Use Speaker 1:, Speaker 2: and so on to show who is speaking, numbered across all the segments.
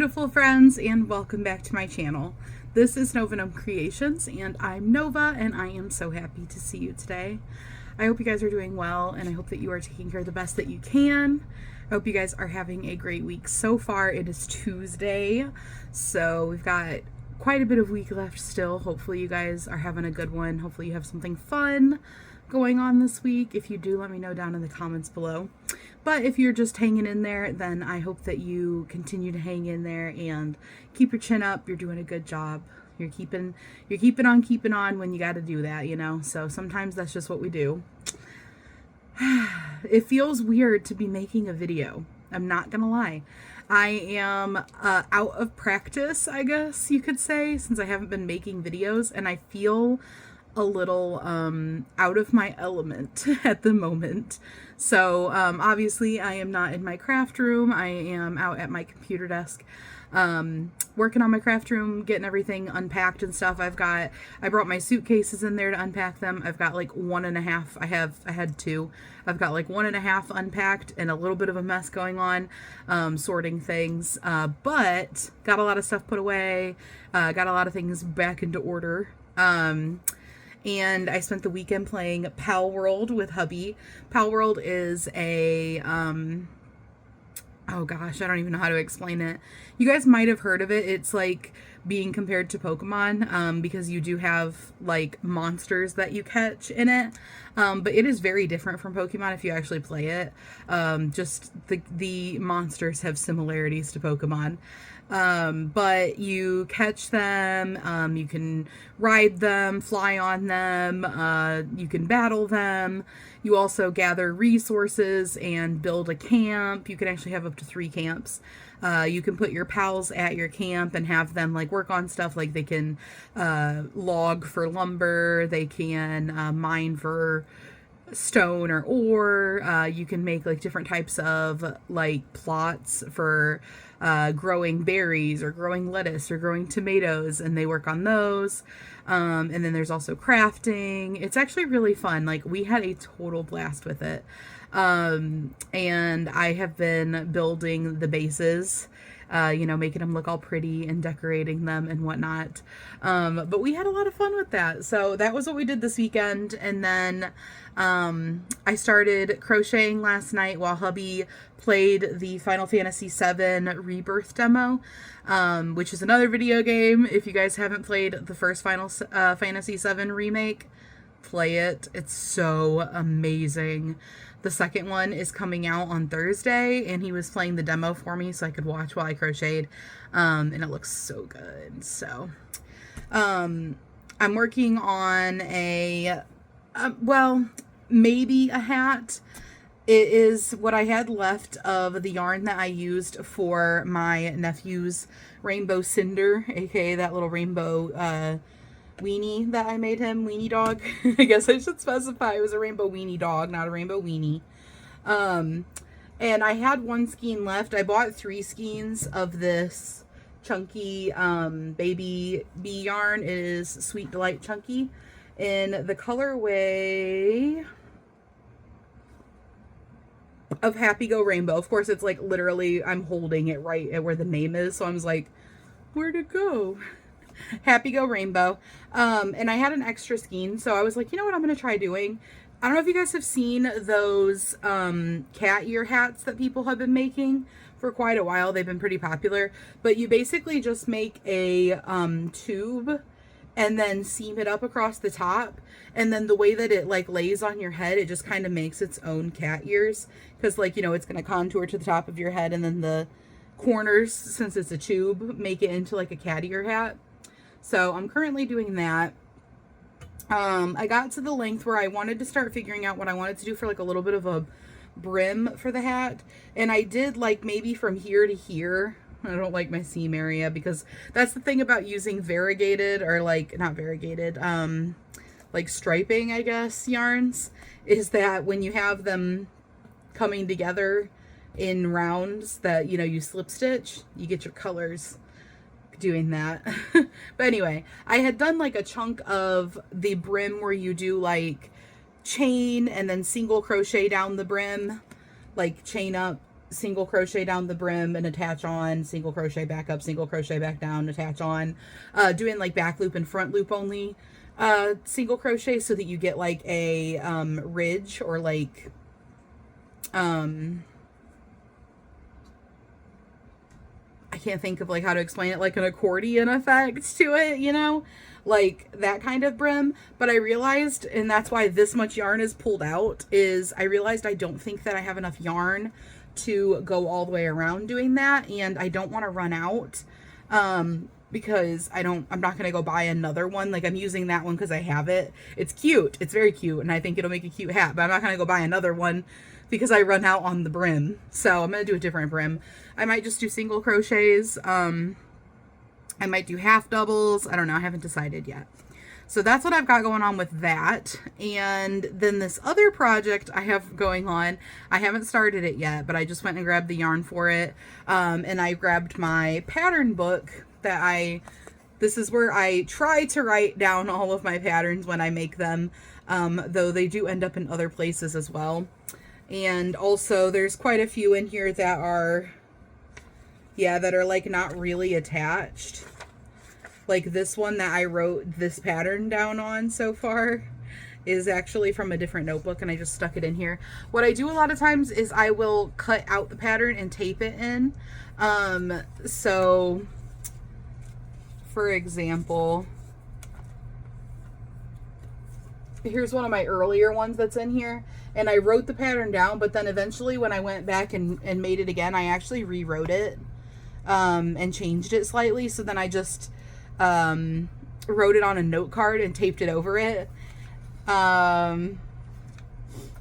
Speaker 1: beautiful friends, and welcome back to my channel. This is Nova Creations, and I'm Nova, and I am so happy to see you today. I hope you guys are doing well, and I hope that you are taking care of the best that you can. I hope you guys are having a great week. So far, it is Tuesday, so we've got quite a bit of week left still. Hopefully you guys are having a good one. Hopefully you have something fun going on this week. If you do, let me know down in the comments below. But if you're just hanging in there, then I hope that you continue to hang in there and keep your chin up. You're doing a good job. You're keeping on keeping on when you got to do that, you know. So sometimes that's just what we do. It feels weird to be making a video. I'm not gonna lie. I am out of practice, I guess you could say, since I haven't been making videos, and I feel a little out of my element at the moment. So obviously I am not in my craft room. I am out at my computer desk working on my craft room, getting everything unpacked and stuff. I brought my suitcases in there to unpack them. I've got like 1.5. I had 2. I've got like 1.5 unpacked and a little bit of a mess going on, sorting things, but got a lot of stuff put away, got a lot of things back into order. And I spent the weekend playing Pal World with hubby. Pal World is a, oh gosh, I don't even know how to explain it. You guys might have heard of it. It's like being compared to Pokemon, because you do have like monsters that you catch in it. But it is very different from Pokemon if you actually play it. Just the monsters have similarities to Pokemon. But you catch them, you can ride them, fly on them, you can battle them. You also gather resources and build a camp. You can actually have up to 3 camps. You can put your pals at your camp and have them like work on stuff, like they can log for lumber, they can mine for stone or ore. You can make like different types of like plots for growing berries or growing lettuce or growing tomatoes, and they work on those. And then there's also crafting. It's actually really fun. Like, we had a total blast with it. And I have been building the bases, making them look all pretty and decorating them and whatnot. But we had a lot of fun with that. So that was what we did this weekend. And then I started crocheting last night while hubby played the Final Fantasy VII Rebirth demo, which is another video game. If you guys haven't played the first Final Fantasy VII remake, play it. It's so amazing. The second one is coming out on Thursday, and he was playing the demo for me so I could watch while I crocheted, and it looks so good. So I'm working on maybe a hat. It is what I had left of the yarn that I used for my nephew's rainbow cinder, aka that little rainbow weenie that I made him, weenie dog. I guess I should specify it was a rainbow weenie dog, not a rainbow weenie. And I had 1 skein left. I bought 3 skeins of this chunky baby bee yarn. It is Sweet Delight Chunky in the colorway of Happy Go Rainbow. Of course, it's like literally I'm holding it right at where the name is, so I was like, where'd it go? Happy Go Rainbow. And I had an extra skein, so I was like, you know what I'm gonna try doing? I don't know if you guys have seen those cat ear hats that people have been making for quite a while. They've been pretty popular, but you basically just make a tube and then seam it up across the top, and then the way that it like lays on your head, it just kind of makes its own cat ears, because like, you know, it's gonna contour to the top of your head, and then the corners, since it's a tube, make it into like a cat ear hat. So I'm currently doing that. I got to the length where I wanted to start figuring out what I wanted to do for like a little bit of a brim for the hat, and I did like maybe from here to here. I don't like my seam area, because that's the thing about using variegated, or like not variegated, like striping, I guess, yarns, is that when you have them coming together in rounds that, you know, you slip stitch, you get your colors doing that. But anyway, I had done like a chunk of the brim where you do like chain and then single crochet down the brim, like chain up single crochet down the brim and attach on, single crochet back up, single crochet back down, attach on, doing like back loop and front loop only single crochet, so that you get like a ridge, or like I can't think of like how to explain it, like an accordion effect to it, you know, like that kind of brim. But I realized, and that's why this much yarn is pulled out, is I realized I don't think that I have enough yarn to go all the way around doing that, and I don't want to run out, because I'm not going to go buy another one. Like, I'm using that one because I have it. It's cute. It's very cute, and I think it'll make a cute hat, but I'm not going to go buy another one because I run out on the brim. So I'm going to do a different brim. I might just do single crochets. I might do half doubles. I don't know. I haven't decided yet. So that's what I've got going on with that. And then this other project I have going on, I haven't started it yet, but I just went and grabbed the yarn for it. And I grabbed my pattern book that this is where I try to write down all of my patterns when I make them, though they do end up in other places as well. And also there's quite a few in here that are, that are like not really attached. Like this one that I wrote this pattern down on so far is actually from a different notebook, and I just stuck it in here. What I do a lot of times is I will cut out the pattern and tape it in. So for example, here's one of my earlier ones that's in here, and I wrote the pattern down, but then eventually when I went back and made it again, I actually rewrote it and changed it slightly. So then I just wrote it on a note card and taped it over it. And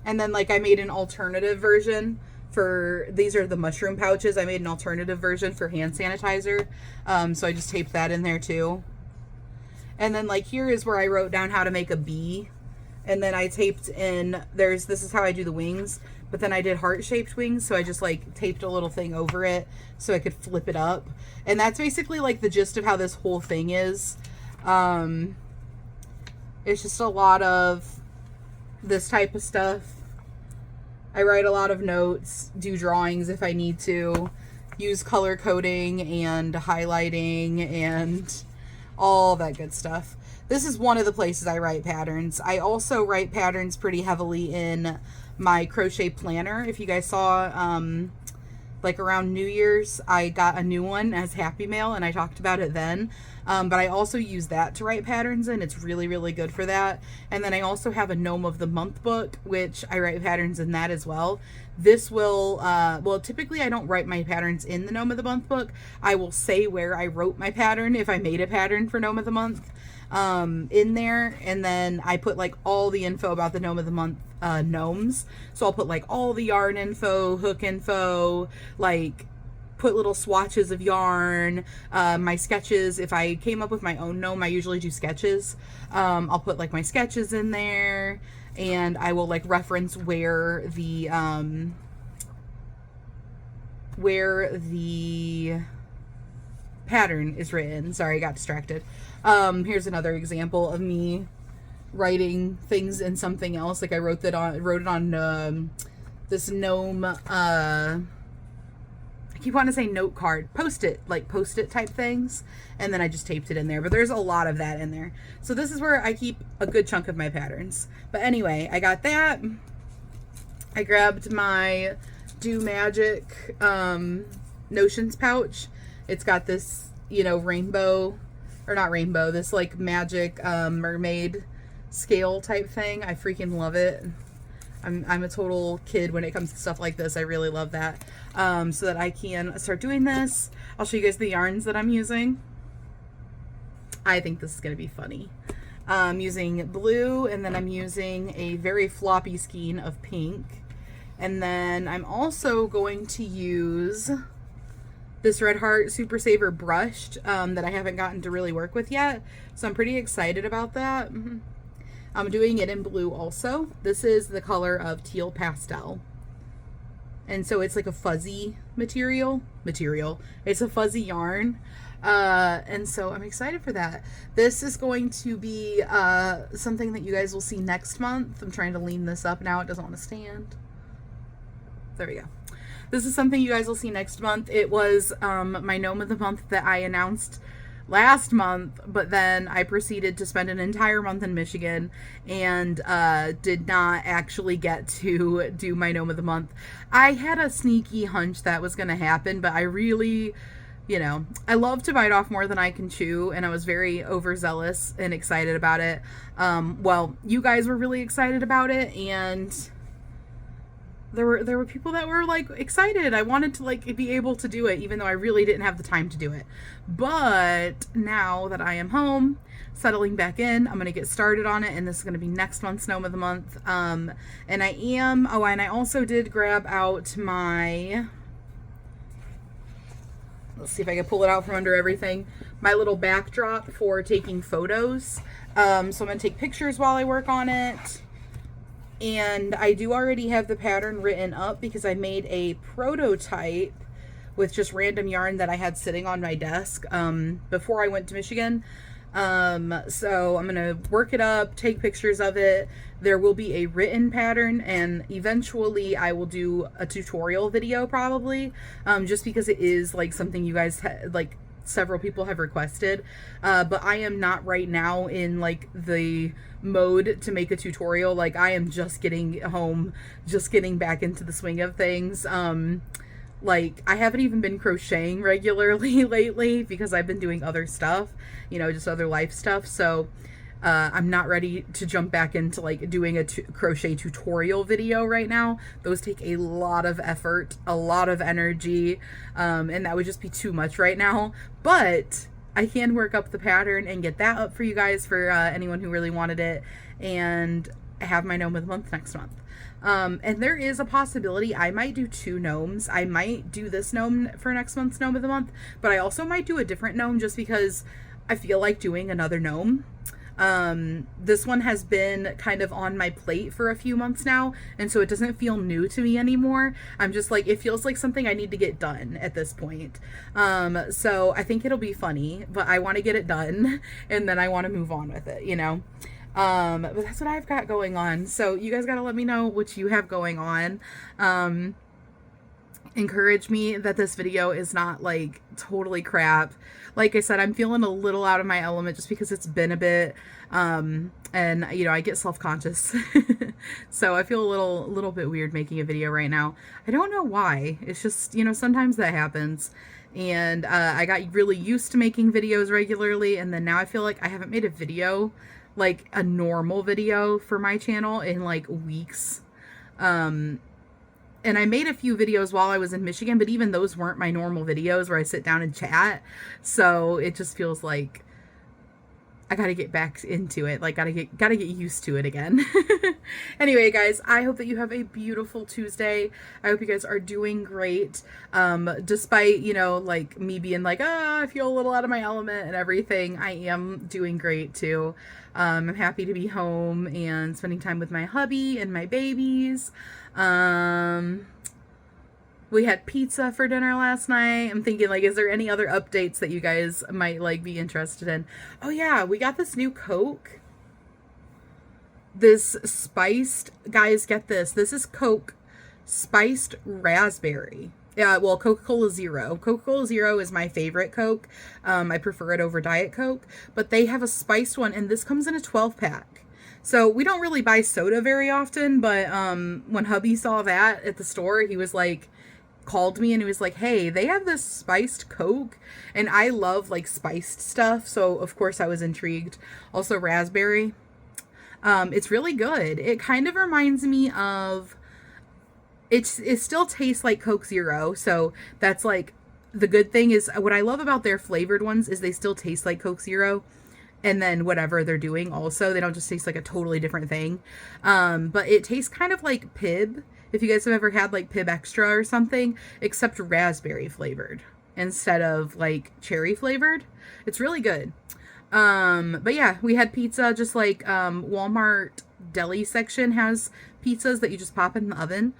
Speaker 1: then like I made an alternative version for, these are the mushroom pouches. I made an alternative version for hand sanitizer. So I just taped that in there too. And then like here is where I wrote down how to make a bee. And then I taped in, this is how I do the wings, but then I did heart-shaped wings, so I just like taped a little thing over it so I could flip it up. And that's basically like the gist of how this whole thing is. It's just a lot of this type of stuff. I write a lot of notes, do drawings if I need to, use color coding and highlighting and all that good stuff. This is one of the places I write patterns. I also write patterns pretty heavily in my crochet planner. If you guys saw, like around New Year's, I got a new one as Happy Mail, and I talked about it then. But I also use that to write patterns in. It's really, really good for that. And then I also have a Gnome of the Month book, which I write patterns in that as well. This will, well, typically I don't write my patterns in the Gnome of the Month book. I will say where I wrote my pattern if I made a pattern for Gnome of the Month in there, and then I put like all the info about the Gnome of the Month gnomes. So I'll put like all the yarn info, hook info, like put little swatches of yarn, my sketches. If I came up with my own gnome, I usually do sketches. I'll put like my sketches in there, and I will like reference where the pattern is written. Sorry, I got distracted. Here's another example of me writing things in something else. Like I wrote it on this gnome, I keep wanting to say note card, post-it type things, and then I just taped it in there. But there's a lot of that in there. So this is where I keep a good chunk of my patterns. But anyway, I got that. I grabbed my Do Magic Notions pouch. It's got this, you know, rainbow, or not rainbow, this like magic mermaid scale type thing. I freaking love it. I'm a total kid when it comes to stuff like this. I really love that. So that I can start doing this. I'll show you guys the yarns that I'm using. I think this is going to be funny. I'm using blue, and then I'm using a very floppy skein of pink. And then I'm also going to use this Red Heart Super Saver brushed that I haven't gotten to really work with yet. So I'm pretty excited about that. I'm doing it in blue also. This is the color of Teal Pastel. And so it's like a fuzzy material. It's a fuzzy yarn. And so I'm excited for that. This is going to be something that you guys will see next month. I'm trying to lean this up now. It doesn't want to stand. There we go. This is something you guys will see next month. It was my gnome of the month that I announced last month, but then I proceeded to spend an entire month in Michigan and did not actually get to do my gnome of the month. I had a sneaky hunch that was going to happen, but I really, you know, I love to bite off more than I can chew, and I was very overzealous and excited about it. Well, you guys were really excited about it, and there were people that were like excited. I wanted to like be able to do it, even though I really didn't have the time to do it. But now that I am home, settling back in, I'm gonna get started on it, and this is gonna be next month's gnome of the month. And I also did grab out my, let's see if I can pull it out from under everything, my little backdrop for taking photos. So I'm gonna take pictures while I work on it. And I do already have the pattern written up because I made a prototype with just random yarn that I had sitting on my desk before I went to Michigan. So I'm going to work it up, take pictures of it. There will be a written pattern, and eventually I will do a tutorial video probably, just because it is like something you guys several people have requested, but I am not right now in like the mode to make a tutorial. Like, I am just getting home, just getting back into the swing of things. Like, I haven't even been crocheting regularly lately because I've been doing other stuff, you know, just other life stuff. So I'm not ready to jump back into like doing a crochet tutorial video right now. Those take a lot of effort, a lot of energy, and that would just be too much right now. But I can work up the pattern and get that up for you guys, for anyone who really wanted it, and have my gnome of the month next month. And there is a possibility I might do 2 gnomes. I might do this gnome for next month's gnome of the month, but I also might do a different gnome just because I feel like doing another gnome. This one has been kind of on my plate for a few months now, and so it doesn't feel new to me anymore. I'm just like, it feels like something I need to get done at this point. So I think it'll be funny, but I want to get it done and then I want to move on with it, you know? But that's what I've got going on. So you guys got to let me know what you have going on. Encourage me that this video is not like totally crap. Like I said, I'm feeling a little out of my element just because it's been a bit, and you know, I get self-conscious. So I feel a little bit weird making a video right now. I don't know why. It's just, you know, sometimes that happens. And I got really used to making videos regularly, and then now I feel like I haven't made a video, like a normal video for my channel, in like weeks. And I made a few videos while I was in Michigan, but even those weren't my normal videos where I sit down and chat. So it just feels like I gotta get back into it. Like, gotta get used to it again. Anyway, guys, I hope that you have a beautiful Tuesday. I hope you guys are doing great. Despite, you know, like me being like, I feel a little out of my element and everything, I am doing great too. I'm happy to be home and spending time with my hubby and my babies. We had pizza for dinner last night. I'm thinking, like, is there any other updates that you guys might like be interested in? Oh yeah, we got this new Coke. This spiced, guys, get this. This is Coke spiced raspberry. Yeah, well, Coca-Cola Zero. Coca-Cola Zero is my favorite Coke. I prefer it over Diet Coke, but they have a spiced one, and this comes in a 12-pack. So we don't really buy soda very often, but when hubby saw that at the store, he was like, called me and he was like, hey, they have this spiced Coke, and I love like spiced stuff, so of course I was intrigued. Also raspberry. It's really good. It kind of reminds me of, it still tastes like Coke Zero, so that's like the good thing. Is what I love about their flavored ones is they still taste like Coke Zero, and then whatever they're doing also, they don't just taste like a totally different thing. But it tastes kind of like Pib, if you guys have ever had like Pib Extra or something, except raspberry flavored instead of like cherry flavored. It's really good. But yeah, we had pizza, just like Walmart deli section has pizzas that you just pop in the oven.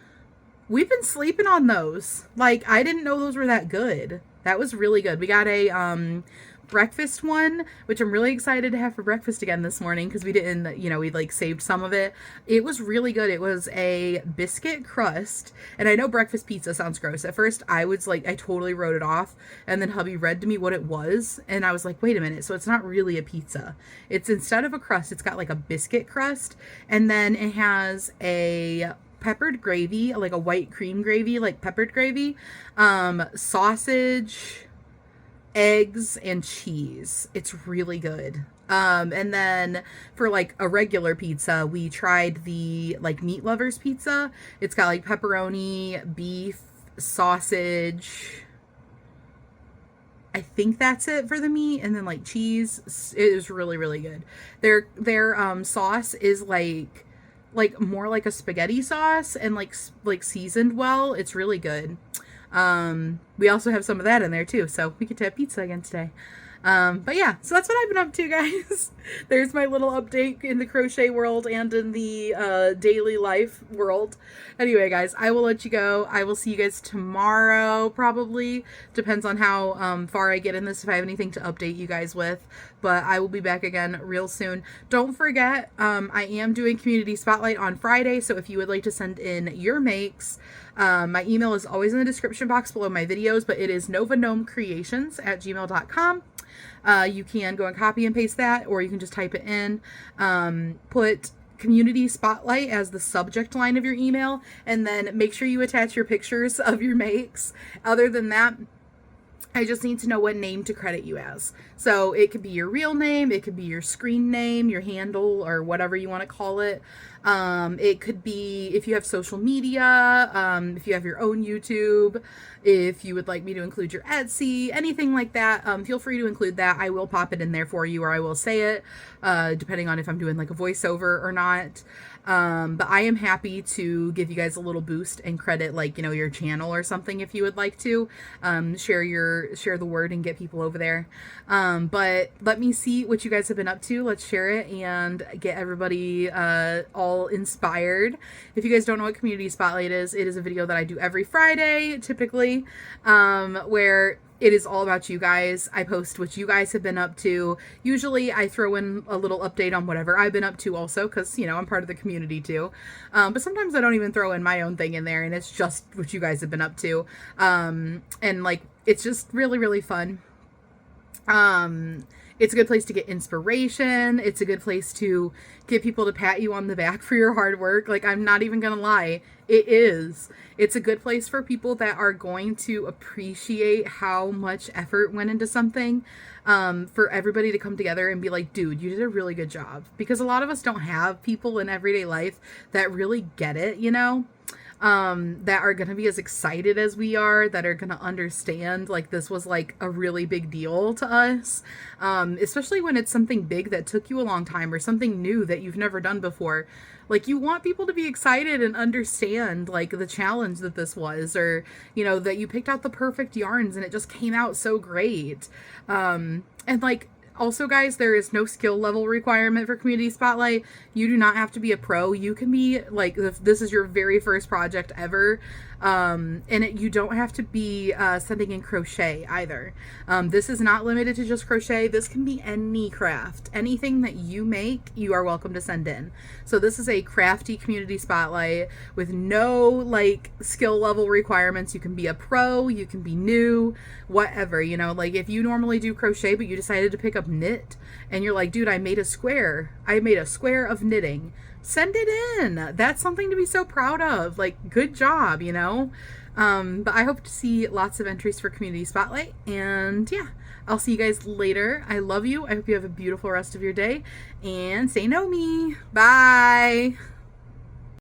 Speaker 1: We've been sleeping on those. Like, I didn't know those were that good. That was really good. We got a breakfast one, which I'm really excited to have for breakfast again this morning because we didn't, we like saved some of it. It was really good. It was a biscuit crust, and I know breakfast pizza sounds gross. At first, I was like, I totally wrote it off, and then hubby read to me what it was, and I was like, wait a minute, so it's not really a pizza. It's, instead of a crust, it's got like a biscuit crust, and then it has a peppered gravy, like a white cream gravy, like peppered gravy, sausage, eggs, and cheese. It's really good. And then for like a regular pizza, we tried the like meat lovers pizza. It's got like pepperoni, beef, sausage. I think that's it for the meat, and then like cheese. It is really, really good. Their sauce is like more like a spaghetti sauce, and like seasoned well. It's really good. We also have some of that in there too, so we get to have pizza again today. But yeah, so that's what I've been up to, guys. There's my little update in the crochet world and in the daily life world. Anyway, guys, I will let you go. I will see you guys tomorrow, probably. Depends on how far I get in this, if I have anything to update you guys with. But I will be back again real soon. Don't forget, I am doing Community Spotlight on Friday, so if you would like to send in your makes, my email is always in the description box below my videos, but it is novagnomecreations@gmail.com. You can go and copy and paste that, or you can just type it in. Put Community Spotlight as the subject line of your email, and then make sure you attach your pictures of your makes. Other than that, I just need to know what name to credit you as. So it could be your real name, it could be your screen name, your handle, or whatever you want to call it. It could be if you have social media, if you have your own YouTube, if you would like me to include your Etsy, anything like that, feel free to include that. I will pop it in there for you, or I will say it, depending on if I'm doing like a voiceover or not. But I am happy to give you guys a little boost and credit, like, your channel or something if you would like to. Share the word and get people over there. But let me see what you guys have been up to. Let's share it and get everybody all inspired. If you guys don't know what Community Spotlight is, it is a video that I do every Friday, typically, where it is all about you guys. I post what you guys have been up to. Usually I throw in a little update on whatever I've been up to also, because, I'm part of the community too. But sometimes I don't even throw in my own thing in there, and it's just what you guys have been up to. And like, it's just really, really fun. It's a good place to get inspiration. It's a good place to get people to pat you on the back for your hard work. Like, I'm not even gonna lie. It is. It's a good place for people that are going to appreciate how much effort went into something. For everybody to come together and be like, dude, you did a really good job. Because a lot of us don't have people in everyday life that really get it, that are going to be as excited as we are, that are going to understand like this was like a really big deal to us, especially when it's something big that took you a long time, or something new that you've never done before. Like, you want people to be excited and understand like the challenge that this was, or that you picked out the perfect yarns and it just came out so great. And like, also, guys, there is no skill level requirement for Community Spotlight. You do not have to be a pro. You can be like, if this is your very first project ever, and you don't have to be sending in crochet either. This is not limited to just crochet. This can be any craft. Anything that you make, you are welcome to send in. So this is a crafty Community Spotlight with no like skill level requirements. You can be a pro, you can be new, whatever. Like, if you normally do crochet but you decided to pick up knit, and you're like, dude, I made a square of knitting, send it in. That's something to be so proud of. Like, good job, but I hope to see lots of entries for Community Spotlight, and yeah, I'll see you guys later. I love you. I hope you have a beautiful rest of your day, and say no me. Bye.